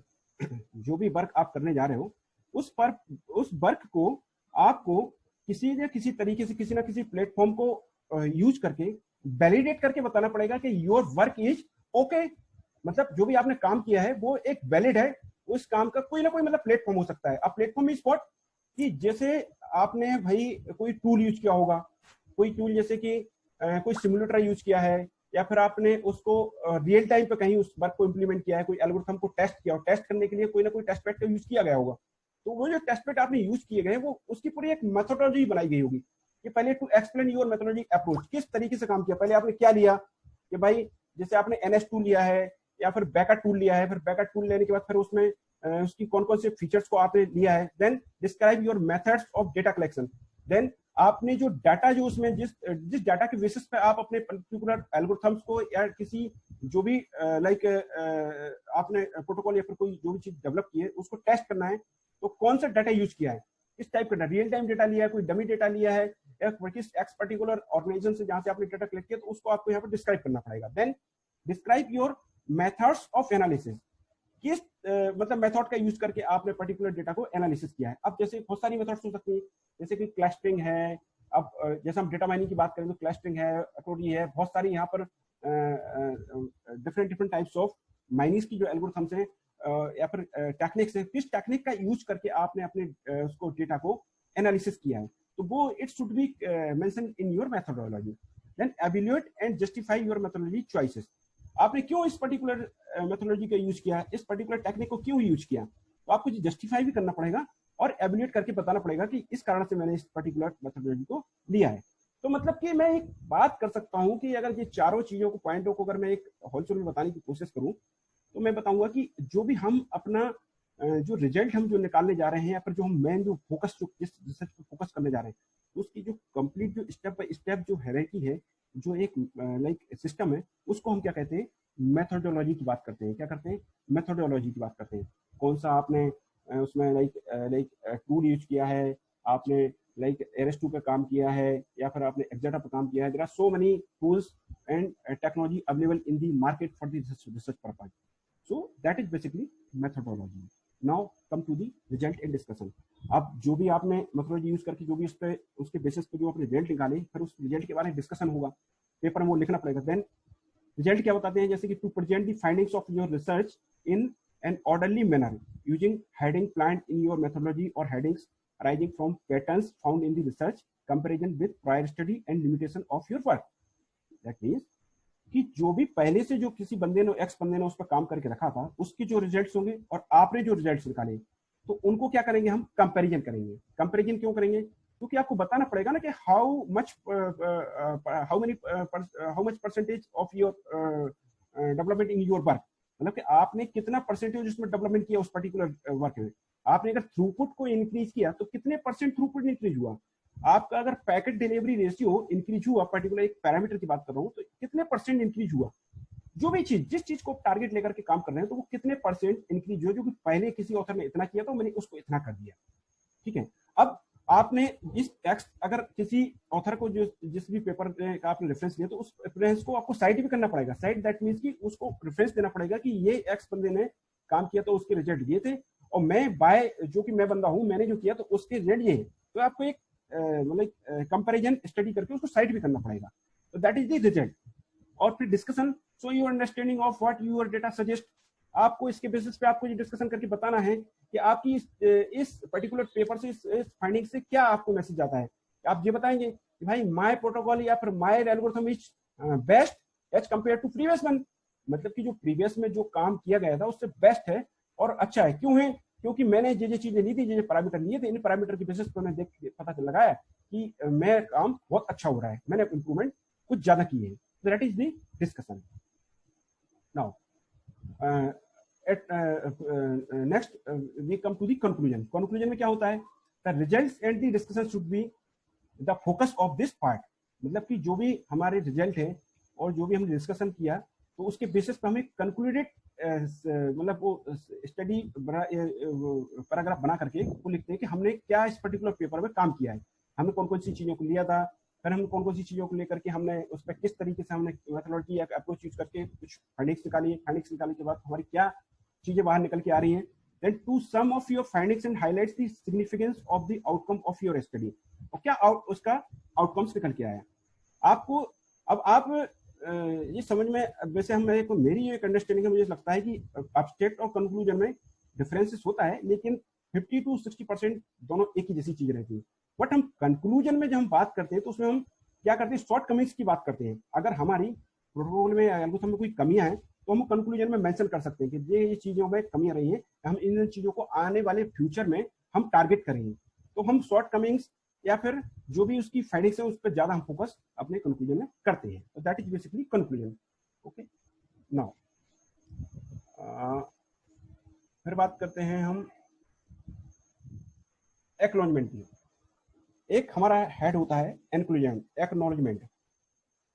जो भी वर्क आप करने जा रहे हो, उस वर्क को आपको किसी न किसी तरीके से, किसी ना किसी प्लेटफॉर्म को यूज करके वैलिडेट करके बताना पड़ेगा कि योर वर्क इज ओके। मतलब जो भी आपने काम किया है वो एक वैलिड है। उस काम का कोई ना कोई मतलब प्लेटफॉर्म हो सकता है। अब प्लेटफॉर्म इज व्हाट, कि जैसे आपने भाई कोई टूल यूज किया होगा, कोई टूल जैसे कि कोई सिमुलेटर यूज किया है, या फिर आपने उसको रियल टाइम पे कहीं उस वर्क को इंप्लीमेंट किया है, कोई एल्गोरिथम को टेस्ट किया, और टेस्ट करने के लिए कोई ना कोई टेस्ट बेड का यूज किया गया होगा। तो वो जो टेस्ट बेड आपने यूज किए गए, वो उसकी पूरी एक मेथोडोलॉजी बनाई गई होगी कि पहले to explain your methodology approach, किस तरीके से काम किया, पहले आपने क्या लिया, कि भाई जैसे आपने NS टूल लिया है या फिर बैकअप टूल लिया है, फिर बैकअप टूल लेने के बाद फिर उसमें उसकी कौन कौन से फीचर्स को आपने लिया है। Then describe your methods of data collection. Then आपने जो डाटा, जो उसमें जिस डाटा के बेसिस पे आप अपने पर्टिकुलर एल्गोरिथम्स को या किसी जो भी लाइक आपने प्रोटोकॉल या फिर कोई जो भी चीज डेवलप की है उसको टेस्ट करना है, तो कौन सा डाटा यूज किया है, किस टाइप का रियल टाइम डेटा लिया है, कोई डमी डेटा लिया है, या किस एक्स पर्टिकुलर ऑर्गेनाइजेशन से जहां से आपने डाटा कलेक्ट किया, तो उसको आपको यहाँ पर डिस्क्राइब करना पड़ेगा। Then describe your methods of analysis, किस मतलब मेथड का यूज करके आपने पर्टिकुलर डेटा को एनालिसिस किया है। अब जैसे बहुत सारी मेथड्स हो सकती है, जैसे कि क्लस्टरिंग है। अब जैसे हम डेटा माइनिंग की बात करें तो क्लस्टरिंग है, अटोडी है, बहुत सारी यहाँ पर डिफरेंट टाइप्स ऑफ माइनिंग की जो एल्गोरिथम्स हैं या फिर टेक्निक्स है, किस टेक्निक का यूज करके आपने अपने उसको डेटा को एनालिसिस किया है, तो वो it should be mention in your methodology. Then evaluate and justify your methodology choices, आपने क्यों इस पर्टिकुलर मेथोडोलॉजी का यूज किया, इस पर्टिकुलर टेक्निक को क्यों यूज किया, तो आपको जस्टिफाई भी करना पड़ेगा और एवेल्युएट करके बताना पड़ेगा कि इस कारण से मैंने इस पर्टिकुलर मेथोडोलॉजी को लिया है। तो मतलब कि मैं एक बात कर सकता हूं कि अगर ये चारों चीजों को, पॉइंटों को अगर मैं एक होलसेल में बताने की कोशिश करूं, तो मैं बताऊंगा कि जो भी हम अपना जो रिजल्ट हम जो निकालने जा रहे हैं, या फिर जो हम मेन जो फोकस, जो जिस रिसर्च पे फोकस करने जा रहे हैं, उसकी जो कंप्लीट जो स्टेप बाय स्टेप जो हायरार्की है, जो एक लाइक सिस्टम है, उसको हम क्या कहते हैं, मेथोडोलॉजी की बात करते हैं। क्या करते हैं, मेथोडोलॉजी की बात करते हैं। कौन सा आपने उसमें लाइक टूल यूज किया है, आपने लाइक एरेस्टू पे काम किया है, या फिर आपने एक्साटा पे काम किया है। There are so many tools and technology available in the market for the research purpose. So that is basically methodology. Now come to the result and discussion. अब जो भी आपने मेथोडोलॉजी यूज करके जो भी उस पे उसके बेसिस पे जो आपने रिजल्ट निकाले, फिर उस रिजल्ट के बारे में डिस्कशन होगा, पेपर में वो लिखना पड़ेगा। देन रिजल्ट क्या बताते हैं, जैसे कि to present the findings of your research in an orderly manner using heading planned in your methodology और headings arising from patterns found in the research comparison with prior study and limitation of your work। That means कि जो भी पहले से जो किसी बंदे ने एक्स बंदे ने उस पर काम करके रखा था उसके जो रिजल्ट्स होंगे और आपने जो रिजल्ट्स निकाले, तो उनको क्या करेंगे, हम कंपैरिजन करेंगे। कंपैरिजन क्यों करेंगे, क्योंकि आपको बताना पड़ेगा ना कि how much percentage of your development in your work, मतलब कि आपने कितना परसेंटेज उसमें डेवलपमेंट किया उस पर्टिकुलर वर्क में। आपने अगर थ्रूपुट को इंक्रीज किया तो कितने परसेंट थ्रूपुट इंक्रीज हुआ। आपका अगर पैकेट डिलीवरी रेशियो इंक्रीज हुआ, पर्टिकुलर एक पैरामीटर की बात कर रहा हूं, तो कितने परसेंट इंक्रीज हुआ। जो भी चीज, जिस चीज को टारगेट लेकर के काम कर रहे हैं, तो वो कितने परसेंट इंक्रीज हुआ, जो कि पहले किसी ऑथर ने इतना किया तो मैंने उसको इतना कर दिया। ठीक है, अब आपने इस एक्स, अगर किसी ऑथर को जो जिस भी पेपर का आपने रेफरेंस लिया, तो उस रेफरेंस को आपको साइट भी करना पड़ेगा। साइट दैट मीन्स कि उसको रेफरेंस देना पड़ेगा कि ये एक्स बंदे ने काम किया तो उसके रिजल्ट ये थे, और मैं बाय जो कि मैं बंदा हूं, मैंने जो किया तो उसके रिजल्ट ये है। तो आपको एक मतलब कंपैरिजन स्टडी करके उसको साइट भी करना पड़ेगा। तो दैट इज द रिजल्ट। और फिर discussion, so your understanding of what your data suggest. आपको इसके बेसिस पे आपको ये डिस्कशन करके बताना है कि आपकी इस पर्टिकुलर पेपर से, इस फाइंडिंग से क्या आपको मैसेज आता है। आप ये बताएंगे कि भाई माय प्रोटोकॉल या फिर my algorithm is best as compare to previous one, मतलब कि जो प्रीवियस में जो काम किया गया था उससे बेस्ट है और अच्छा है। क्यों है, क्योंकि मैंने जो चीजें ली थी, जो पैरामीटर लिए थे, इन पैरामीटर के बेसिस पर मैं देख के पता लगाया कि मैं काम बहुत अच्छा हो रहा है, मैंने इंप्रूवमेंट कुछ ज्यादा की है। That is the discussion. Now next we come to the conclusion. Conclusion में क्या होता है, the results and the discussion should be the focus of this part. मतलब कि जो भी हमारे रिजल्ट है और जो भी हमने डिस्कशन किया, तो उसके बेसिस पर हमें कंक्लूडेड मतलब वो स्टडी पैराग्राफ बना करके वो लिखते हैं कि हमने क्या इस पर्टिकुलर पेपर में काम किया है, हमने कौन कौन सी चीजों को लिया था, फिर हमने कौन कौन सी चीजों को लेकर के हमने उस पर किस तरीके से हमने मेथोडोलॉजी या अप्रोच यूज करके कुछ फाइंडिंग्स निकाली है। फाइंडिंग्स निकालने के बाद हमारी क्या चीजें बाहर निकल के आ रही हैं। Then to sum of your findings and highlights the significance of the outcome of your study. और क्या उसका आउटकम्स निकल के आया आपको। अब आप ये समझ में, वैसे हम मेरी एक अंडरस्टैंडिंग है, मुझे लगता है कि एब्स्ट्रैक्ट और कंक्लूजन में डिफरेंसेस होता है, लेकिन 50 to 60% दोनों एक ही जैसी चीज रहती है। बट हम कंक्लूजन में जब हम बात करते हैं तो उसमें हम क्या करते हैं, शॉर्ट कमिंग्स की बात करते हैं। अगर हमारी प्रोटोकॉल में एल्गोरिथम में कोई कमियां हैं तो हम कंक्लूजन में मेंशन कर सकते हैं कि ये चीजों में कमियां रही हैं, हम इन चीजों को आने वाले फ्यूचर में हम टारगेट करेंगे। तो हम शॉर्ट कमिंग्स या फिर जो भी उसकी फाइंडिंग्स है उस पर ज्यादा हम फोकस अपने कंक्लूजन में करते हैं। तो that is basically conclusion. Okay, now फिर बात करते हैं हम एक्नॉलेजमेंट की। एक हमारा हेड होता है इंक्लूजन, एक्नॉलेजमेंट।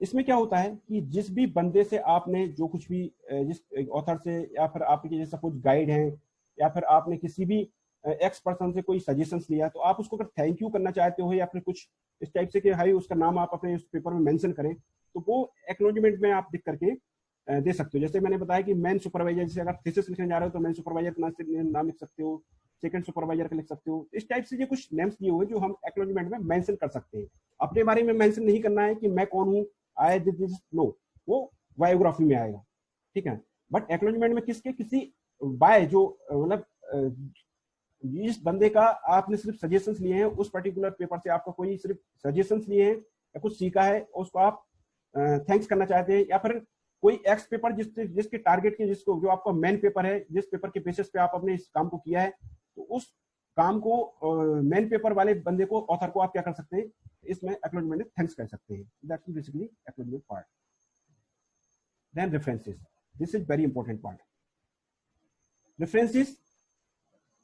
इसमें क्या होता है कि जिस भी बंदे से आपने जो कुछ भी, जिस ऑथर से या फिर आपके जैसे कुछ गाइड हैं या फिर आपने किसी भी एक्स पर्सन से कोई सजेशंस लिया, तो आप उसको अगर थैंक यू करना चाहते हो या फिर कुछ इस टाइप से कि हाई उसका नाम आप अपने उस पेपर में मेंशन करें, तो वो एक्नॉलेजमेंट में आप लिख करके दे सकते हो। जैसे मैंने बताया कि मैन सुपरवाइजर, जैसे अगर थीसिस लिखने जा रहे हो तो मैन सुपरवाइजर का नाम लिख सकते हो, सेकंड सुपरवाइजर का लिख सकते हो। इस टाइप से जो कुछ नेम्स दिए हुए जो हम एक्नॉलेजमेंट में मेंशन कर सकते हैं। अपने बारे में मेंशन नहीं करना है कि मैं कौन हूँ, आई डिड दिस, नो, वो बायोग्राफी में आएगा। ठीक है, बट एक्नॉलेजमेंट में किसके, किसी बाय जो मतलब जिस बंदे का आपने सिर्फ सजेशंस लिए हैं, उस पर्टिकुलर पेपर से आपका कोई सिर्फ सजेशंस लिए हैं या कुछ सीखा है, उसको आप थैंक्स करना चाहते हैं, या फिर कोई एक्स पेपर जिसके टारगेट के, जिसको जो आपका मेन पेपर है, जिस पेपर के बेसिस पे आप अपने इस काम को किया है, तो उस काम को मेन पेपर वाले बंदे को, ऑथर को आप क्या कर सकते हैं, इसमें एक्नॉलेजमेंट थैंक्स कर सकते हैं। That's basically acknowledgement part. Then references, this is very important part. References,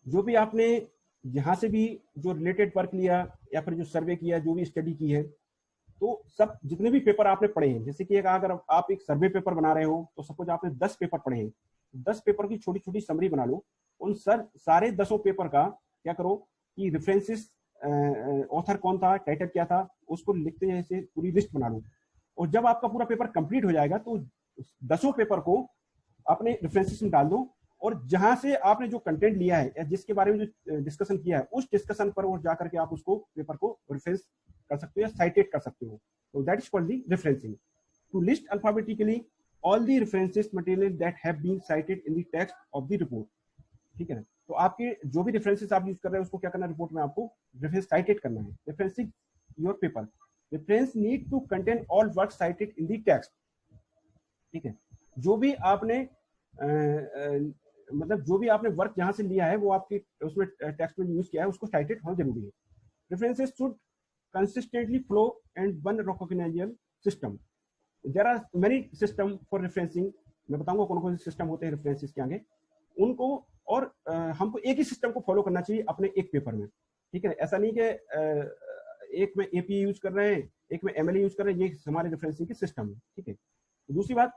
जो भी आपने जहां से भी जो रिलेटेड वर्क लिया या फिर जो सर्वे किया, जो भी स्टडी की है, तो सब जितने भी पेपर आपने पढ़े हैं, जैसे कि अगर आप एक सर्वे पेपर बना रहे हो तो सपोज आपने 10 पेपर पढ़े हैं, 10 पेपर की छोटी छोटी समरी बना लो। उन सारे 10 पेपर का क्या करो कि रेफरेंसेस, ऑथर कौन था, टाइटल क्या था, उसको लिखते हैं, ऐसे पूरी लिस्ट बना लो। और जब आपका पूरा पेपर कंप्लीट हो जाएगा तो 10 पेपर को अपने रेफरेंसेस में डाल दो और जहां से आपने जो कंटेंट लिया है या जिसके बारे में जो डिस्कशन किया है उस डिस्कशन पर और जाकर के आप उसको पेपर को रेफरेंस कर सकते हो या साइटेट कर सकते हो. तो that is called the referencing. To list alphabetically all the references material that have been cited in the text of the report. ठीक है ना. तो आपके जो भी रेफरेंसेस आप यूज कर रहे हैं उसको क्या करना है, रिपोर्ट में आपको रेफरेंस साइटेट करना है. Referencing your paper. Reference need to contain all work cited in the text. ठीक है. जो भी आपने मतलब जो भी आपने वर्क जहां से लिया है वो आपके उसमें टेक्स्ट में यूज किया है उसको साइटेड होना जरूरी है. References should consistently flow and one recognizable system. There are many system for referencing. मैं बताऊंगा कौन कौन से सिस्टम होते हैं रेफरेंसेस के आगे उनको. और हमको एक ही सिस्टम को फॉलो करना चाहिए अपने एक पेपर में. ठीक है. ऐसा नहीं कि एक में एपीए यूज कर रहे हैं एक में एमएलए यूज कर रहे हैं, ये हमारे रेफरेंसिंग के सिस्टम है. ठीक है. दूसरी बात,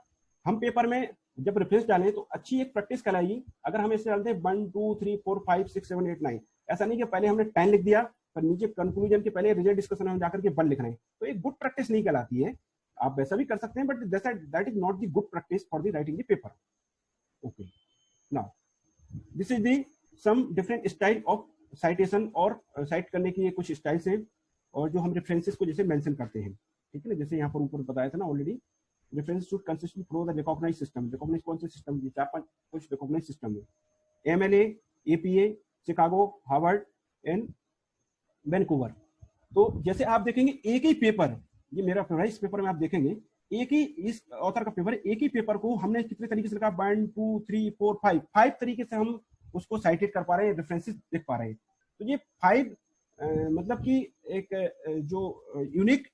हम पेपर में जब रेफरेंस डालें तो अच्छी एक प्रैक्टिस कहलाएगी. अगर हम ऐसे डालते हैं 1 2 3 4 5 6 7 8 9, ऐसा नहीं कि पहले हमने 10 लिख दिया पर नीचे कंक्लूजन के पहले रिजल्ट डिस्कशन में जाकर के 1 लिख रहे हैं, तो एक गुड प्रैक्टिस नहीं कहलाती है. आप वैसा भी कर सकते हैं but that is not the good practice for the writing the paper. Okay. Now this is the some different style of citation. और साइट करने की ये कुछ स्टाइल्स हैं और जो हम रेफरेंसेस को जैसे मेंशन करते हैं. ठीक है ना. जैसे यहाँ पर ऊपर बताया था ना already, reference should consistently flow the recognized system. Recognized कौन से सिस्टम? ये 4-5 कुछ रिकॉग्नाइज्ड सिस्टम है. MLA, APA, Chicago, Harvard and Vancouver. तो जैसे आप देखेंगे एक ही पेपर, ये मेरा पेपर है, इस पेपर में आप देखेंगे एक ही इस ऑथर का पेपर है. एक ही पेपर को हमने कितने तरीके से लिखा, 1 2 3 4 5 तरीके से हम उसको साइटेड कर पा रहे हैं, रेफरेंसेस देख पा रहे हैं. तो ये 5 मतलब कि एक जो यूनिक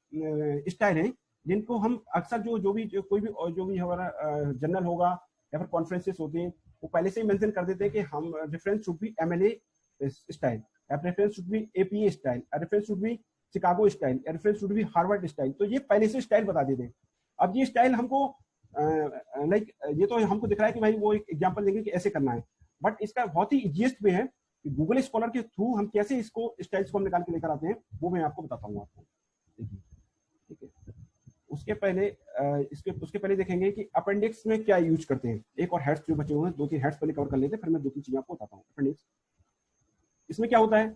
स्टाइल है जिनको हम अक्सर कोई भी हमारा जर्नल होगा या फिर कॉन्फ्रेंसेस होते हैं वो पहले से ही मेंशन कर देते हैं कि हम reference should be MLA style, reference should be APA style, reference should be Chicago style, reference should be Harvard style. तो ये पहले से स्टाइल बता देते हैं. अब ये स्टाइल हमको लाइक ये तो हमको दिख रहा है कि भाई वो एक एग्जांपल देंगे कि ऐसे करना है, बट इसका बहुत ही इजीएस्ट वे है कि गूगल स्कॉलर के थ्रू हम कैसे इसको स्टाइल्स को हम निकाल के लेकर आते हैं वो मैं आपको बताता हूँ आपको. देखिए. ठीक है. उसके पहले देखेंगे कि अपेंडिक्स में क्या यूज करते हैं. एक और हेड्स जो बचे हुए हैं 2-3 हेड्स पहले कवर कर लेते हैं, फिर मैं 2-3 चीजें आपको बताता हूँ. अपेंडिक्स इसमें क्या होता है?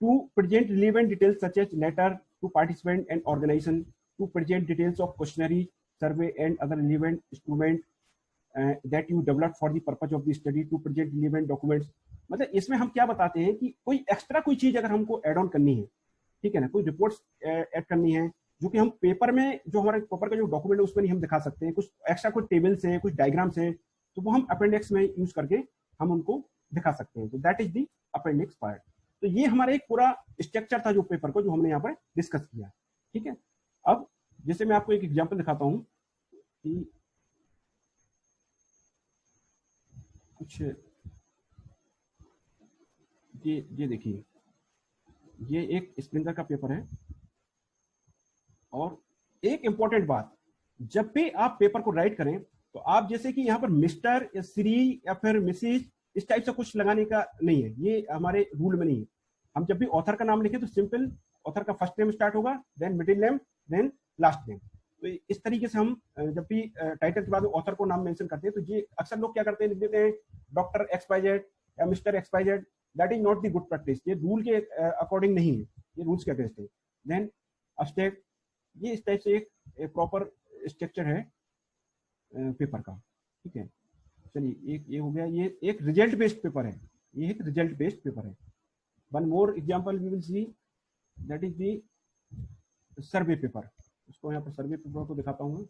To present relevant details such as letter to participant and organization, to present details of questionnaire, survey and other relevant instrument that you develop for the purpose of the study, to present relevant documents. मतलब इसमें हम क्या बताते हैं कि कोई extra कोई चीज अगर हमको एड ऑन करनी है, ठीक है ना, कोई रिपोर्ट्स ऐड करनी है जो कि हम पेपर में जो हमारे पेपर का जो डॉक्यूमेंट है उसमें नहीं हम दिखा सकते हैं, कुछ एक्स्ट्रा कोई टेबल्स है, कुछ डायग्राम्स है, तो वो हम अपेंडिक्स में यूज करके हम उनको दिखा सकते हैं. तो that is the appendix part. तो ये हमारा एक पूरा स्ट्रक्चर था जो पेपर को जो हमने यहाँ पर डिस्कस किया. ठीक है. अब जैसे मैं आपको एक एग्जांपल दिखाता हूँ कि कुछ ये देखिए, ये एक स्प्रिंगर का पेपर है. और एक इंपॉर्टेंट बात, जब भी आप पेपर को राइट करें तो आप जैसे कि यहाँ पर मिस्टर या श्री या फिर मिसिज इस टाइप से कुछ लगाने का नहीं है, ये हमारे रूल में नहीं है. हम जब भी ऑथर का नाम लिखें तो सिंपल ऑथर का फर्स्ट नेम स्टार्ट होगा, then middle name, then last name. तो इस तरीके से हम जब भी टाइटल के बाद ऑथर को नाम मेंशन करते हैं तो ये अक्सर लोग क्या करते हैं, लिख देते हैं डॉक्टर XYZ या mister XYZ. That is not the good practice. ये रूल के अकॉर्डिंग नहीं है, ये रूल्स के अगेंस्ट है. देन अब्स्ट्रैक्ट, ये इस टाइप से एक प्रॉपर स्ट्रक्चर है पेपर का. ठीक है. चलिए, एक ये हो गया. ये एक रिजल्ट बेस्ड पेपर है, ये एक रिजल्ट बेस्ड पेपर है. One more example we will see, that is the survey paper. इसको यहाँ पर सर्वे पेपर को दिखाता हूँ.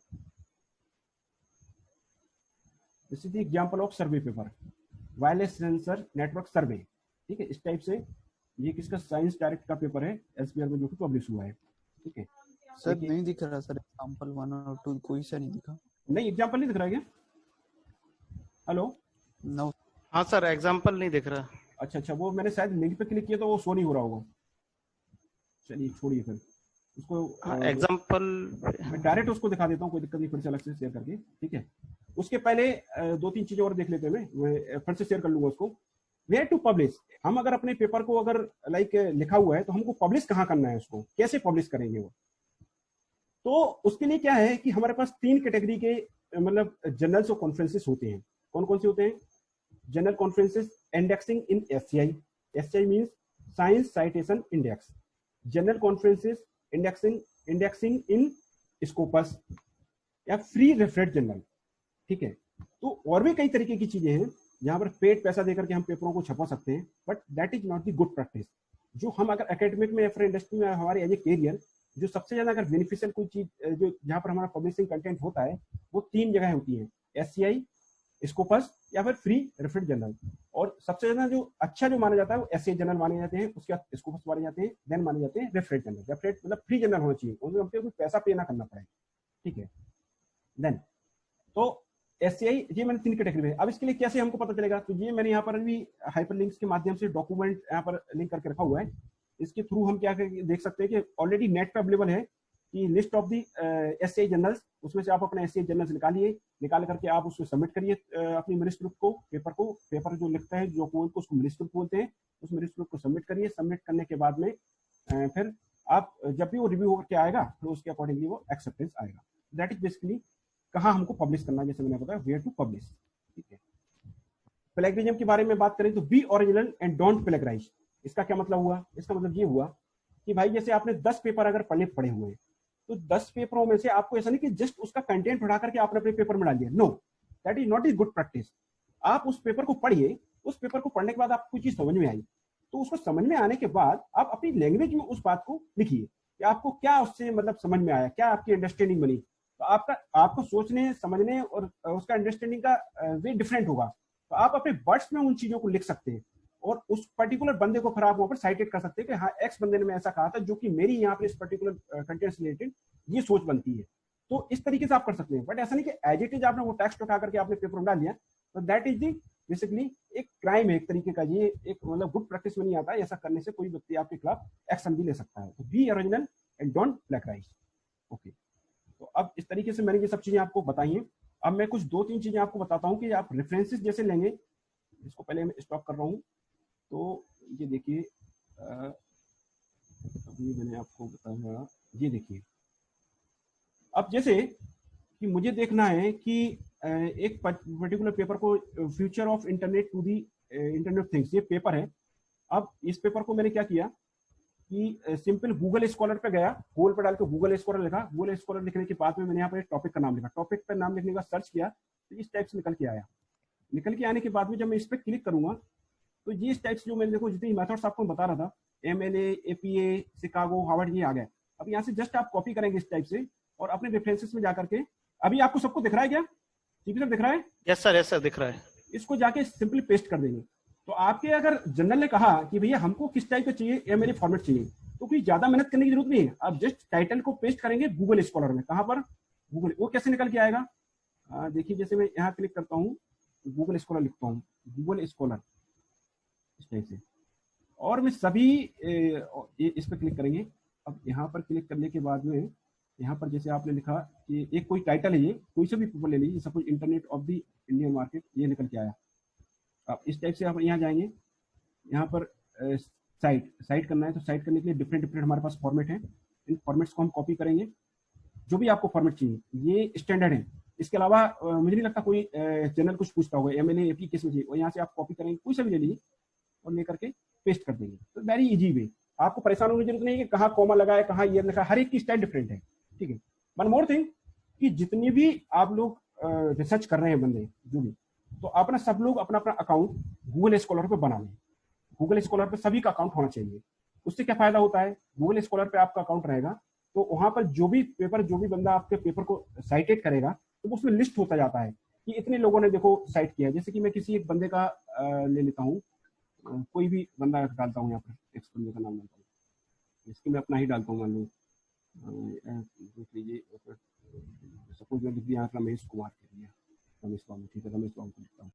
This is the example of survey paper, wireless sensor network survey. ठीक है. इस टाइप से ये किसका, साइंस डायरेक्ट का पेपर है SBR में जो कि पब्लिश हुआ है. ठीक है सर. नहीं दिख रहा सर, एग्जांपल 1 और 2 कोई सा नहीं दिखा. नहीं, एग्जांपल नहीं दिख रहा है क्या? हेलो. नो. हाँ सर, एग्जांपल नहीं दिख रहा. अच्छा, वो मैंने शायद लिंक पे क्लिक किया तो वो शो नहीं हो रहा होगा. चलिए छोड़िए फिर उसको. एग्जांपल मैं डायरेक्ट उसको दिखा देता हूँ, कोई दिक्कत नहीं, फिर से अलग से शेयर करके. ठीक है. उसके पहले 2-3 चीजें और देख लेते हैं. मैं फिर से शेयर कर लूंगा उसको. वेयर टू पब्लिश, हम अगर अपने पेपर को अगर लाइक लिखा हुआ है तो हमको पब्लिश कहाँ करना है, उसको कैसे पब्लिश करेंगे वो. तो उसके लिए क्या है कि हमारे पास 3 कैटेगरी के मतलब जर्नल्स और कॉन्फ्रेंसेस होते हैं. कौन कौन से होते हैं? General conferences indexing in SCI, SCI means science citation index, general conferences indexing in Scopus या फ्री रेफरेंस जर्नल, ठीक है। तो और भी कई तरीके की चीजें हैं जहां पर पेड पैसा देकर के हम पेपरों को छपा सकते हैं, but that is not the good practice. जो हम अगर एकेडमिक में या फिर इंडस्ट्री में हमारे एज ए कैरियर जो सबसे ज्यादा अगर बेनिफिशियल कोई चीज जो जहां पर हमारा पब्लिशिंग कंटेंट होता है वो 3 जगह होती है, एससीआई, स्कोपस या फिर फ्री रेफरेंस जर्नल। और सबसे ज्यादा जो अच्छा जो माना जाता है वो एससीआई जर्नल माने जाते हैं, उसके बाद स्कोपस माने जाते हैं, देन माने जाते हैं रेफरेंस जर्नल। रेफरेंस मतलब फ्री जर्नल होना चाहिए, उनमें हमको कोई पैसा पे ना करना पड़े, ठीक है। देन तो एससीआई ये मैंने 3 कैटेगरी में। अब इसके लिए कैसे हमको पता चलेगा, तो ये मैंने यहाँ पर भी हाइपरलिंक्स के माध्यम से डॉक्यूमेंट यहाँ पर लिंक करके रखा हुआ है। इसके थ्रू हम क्या देख सकते हैं कि ऑलरेडी नेट पे अवेलेबल है कि list of the SCI journals, उसमें से आप अपना एससीआई जर्नल्स निकालिए, निकाल करके आप उसको सबमिट करिए अपनी मैन्युस्क्रिप्ट को, पेपर जो लिखता है जो को उसको मैन्युस्क्रिप्ट बोलते हैं, उस मैन्युस्क्रिप्ट को सबमिट करिए। सबमिट करने के बाद में फिर आप जब भी वो रिव्यू करके आएगा तो उसके अकॉर्डिंगली वो एक्सेप्टेंस आएगा। दैट इज बेसिकली कहाँ हमको पब्लिश करना है, जैसे मैंने बताया वेयर टू पब्लिश, ठीक है। प्लेगरिज्म के बारे में बात करें तो B original and don't plagiarise. इसका क्या मतलब हुआ, इसका मतलब ये हुआ कि भाई जैसे आपने 10 पेपर अगर पढ़े हुए हैं तो 10 पेपरों में से आपको ऐसा नहीं कि जस्ट उसका कंटेंट उठा करके आपने अपने पेपर में डाल दिया, no, that is not is good practice. आप उस पेपर को पढ़िए, उस पेपर को पढ़ने के बाद आपको कोई चीज समझ में आई तो उसको समझ में आने के बाद आप अपनी लैंग्वेज में उस बात को लिखिए कि आपको क्या उससे मतलब समझ में आया, क्या आपकी अंडरस्टैंडिंग बनी। तो आपको सोचने समझने और उसका अंडरस्टैंडिंग का वे डिफरेंट होगा। तो आप अपने वर्ड्स में उन चीजों को लिख सकते हैं और उस पर्टिकुलर बंदे को फिर आप वहां पर साइटेड कर सकते हैं कि हाँ एक्स बंदे ने मैं ऐसा कहा था जो कि मेरी यहाँ पर इस पर्टिकुलर कंटेंट से रिलेटेड ये सोच बनती है। तो इस तरीके से आप कर सकते हैं, बट ऐसा नहीं कि एज इट इज आपने वो टेक्स्ट उठा करके आपने पेपर में डाल दिया, तो दैट इज दी बेसिकली एक क्राइम है एक तरीके का। ये एक मतलब गुड प्रैक्टिस में नहीं आता है। ऐसा करने से कोई व्यक्ति आपके खिलाफ एक्शन भी ले सकता है। तो B original and don't plagiarise, okay. तो अब इस तरीके से मैंने ये सब चीजें आपको बताई हैं। अब मैं कुछ 2-3 चीजें आपको बताता हूँ कि आप रेफरेंसेस जैसे लेंगे। इसको पहले मैं स्टॉप कर रहा हूँ। तो ये देखिए अभी मैंने आपको बताया, ये देखिए अब जैसे कि मुझे देखना है कि एक पर्टिकुलर पेपर को future of internet to the internet things, ये पेपर है। अब इस पेपर को मैंने क्या किया कि सिंपल गूगल स्कॉलर पे गया, गूगल पे डाल के गूगल स्कॉलर लिखा। गूगल स्कॉलर लिखने के बाद में मैंने यहाँ पर एक टॉपिक का नाम लिखा। टॉपिक पर नाम लिखने का सर्च किया तो इस टाइप से निकल के आया। निकल के आने के बाद में जब मैं इस पर क्लिक करूंगा तो ये इस टाइप से जो मैंने देखो जितनी मेथड्स आपको बता रहा था, MLA, APA, शिकागो, हार्वर्ड, ये आ गए। अब यहाँ से जस्ट आप कॉपी करेंगे इस टाइप से और अपने रेफरेंसेस में जाकर के, अभी आपको सबको दिख रहा है क्या, सीपी सर दिख रहा है? यस सर दिख रहा है। इसको जाके सिंपली पेस्ट कर देंगे। तो आपके अगर जनरल ने कहा कि भैया हमको किस टाइप का चाहिए, MLA फॉर्मेट चाहिए, तो कोई ज्यादा मेहनत करने की जरूरत नहीं है। आप जस्ट टाइटल को पेस्ट करेंगे गूगल स्कॉलर में। कहां पर? गूगल। वो कैसे निकल के आएगा, देखिए जैसे मैं यहाँ क्लिक करता हूँ, गूगल स्कॉलर लिखता हूँ, गूगल स्कॉलर इस टाइप से, और मैं सभी इस पर क्लिक करेंगे। अब यहाँ पर क्लिक करने के बाद में यहाँ पर जैसे आपने लिखा कि एक कोई टाइटल है, ये कोई से भी पेपर ले लीजिए, suppose internet of the Indian market, ये निकल के आया। अब इस टाइप से आप यहाँ जाएंगे, यहाँ पर साइट करना है तो साइट करने के लिए डिफरेंट हमारे पास फॉर्मेट है। इन फॉर्मेट्स को हम कॉपी करेंगे, जो भी आपको फॉर्मेट चाहिए, ये स्टैंडर्ड है। इसके अलावा मुझे नहीं लगता कोई जनरल कुछ पूछता होगा, MLA, AP किस में चाहिए, और यहाँ से आप कॉपी करेंगे, कोई सा भी ले लीजिए और लेकर के पेस्ट कर देंगे। तो वेरी इजी वे, आपको परेशान होने की जरूरत नहीं है कि कहाँ कॉमा लगा है, कहाँ ईयर लिखा है, हर एक की स्टाइल डिफरेंट है, ठीक है। वन मोर थिंग कि जितनी भी आप लोग रिसर्च कर रहे हैं बंदे जो भी, तो अपना सब लोग अपना अपना अकाउंट गूगल स्कॉलर पे बना लें। गूगल स्कॉलर पे सभी का अकाउंट होना चाहिए। उससे क्या फायदा होता है, गूगल स्कॉलर पे आपका अकाउंट रहेगा तो वहां पर जो भी बंदा आपके पेपर को साइटेड करेगा तो उसमें लिस्ट होता जाता है कि इतने लोगों ने देखो साइट किया है। जैसे कि मैं किसी एक बंदे का ले लेता हूँ, कोई भी बंदा डालता हूँ, यहाँ पर एक बंदे का नाम डालता हूँ, इसकी मैं अपना ही डालता हूँ, मान लो देख लीजिए, सपोज मैं लिख दिया रमेश कुमार के लिए, रमेश बाबू, ठीक है, रमेश बाबू को लिखता हूँ।